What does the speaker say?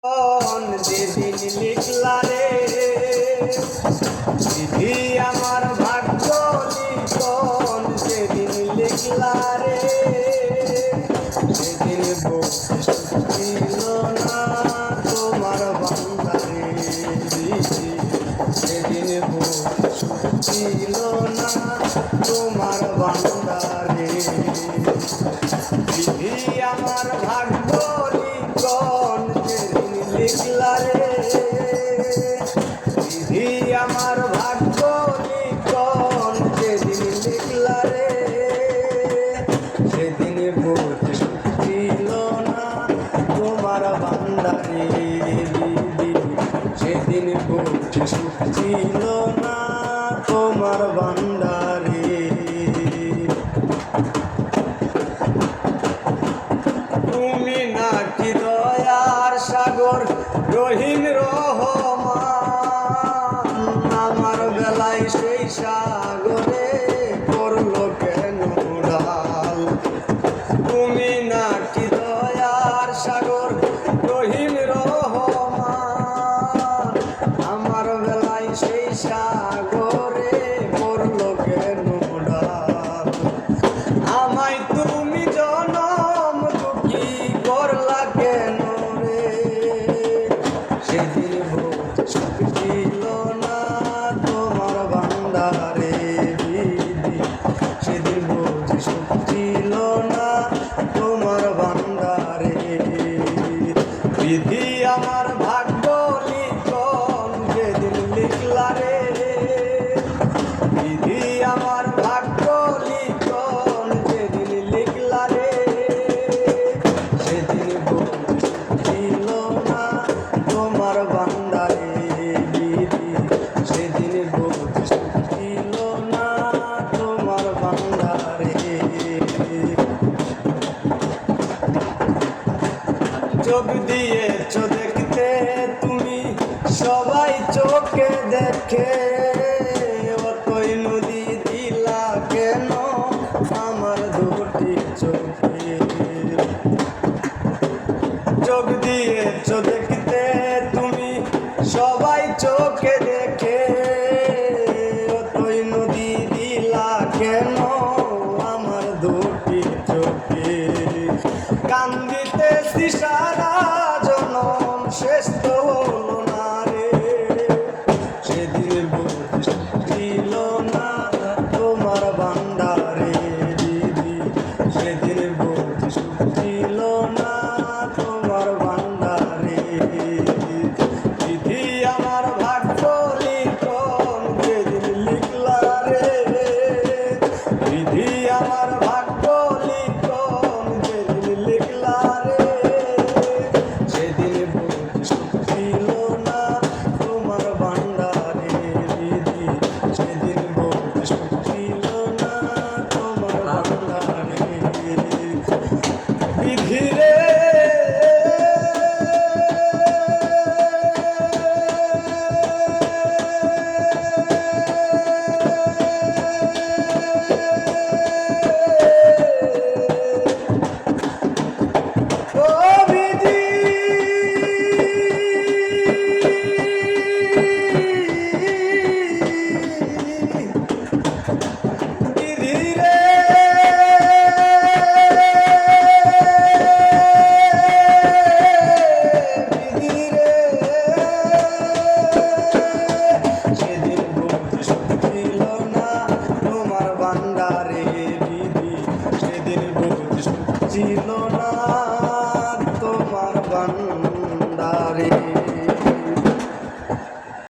যেদিন লিখলা রে চিঠি আমার ভাগ্য লিখন, যেদিন লিখলা রে সেদিন ছিল না তোমার বান্দারে, সেদিন ছিল না তোমার বান্দারে। চিঠি আমার ভাগ্য লিখন, যেদিন লিখলা রে চিঠি আমার ভাগ্য লিখন, যেদিন লিখলা রে সেদিন ছিল না তোমার বান্দারে, সেদিন ছিল না তোমার বান্দারে। তুমি নাকি দয়ার সাগর রহিম রহমান, আমার বেলায় সেই সাগরে করলো কেন ঢাল। তুমি নাকি দয়ার সাগর রহিম রহমান, আমার বেলায় সেই সাগরে করলো কেন ঢাল। আমায় তুমি জনম দুঃখী করলা কেন রে, সেদিন ছিল না তোমার বান্দারে বিধি, সেদিন ছিল না তোমার বান্দারে। বিধি আমার ভাগ্য লিখন, যেদিন লিখলা রে বিধি আমার ভাগ্য লিখন, যেদিন লিখলা রে সেদিন ছিল না তোমার বান্দারে বিধি, সেদিন ছিল না তোমার বান্দারে। চোখ দিয়েছ দেখতে তুমি সবাই চোখে দেখে, অতই নদী দিলা কেন আমার দুটি চোখে। চোখ দিয়েছ দেখতে তুমি সবাই চোখে দেখে, অতই নদী দিলা কেন আমার দুটি চোখে। কান্দিতেছি সারা জনম শেষ তো হলো না রে, সেদিন ছিল না তোমার বান্দারে দিদি, সেদিন ছিল না তোমার বান্দারে। দিদি আমার ভাগ্য লিখন, যেদিন লিখলা রে দিদি আমার ভাগ্য লিখন, যেদিন লিখলা রে সেদিন ছিল না তোমার বান্দারে দিদি, সেদিন ছিল না তোমার বান্দারে বিধি রে। ছিল না তোমার বান্দারে।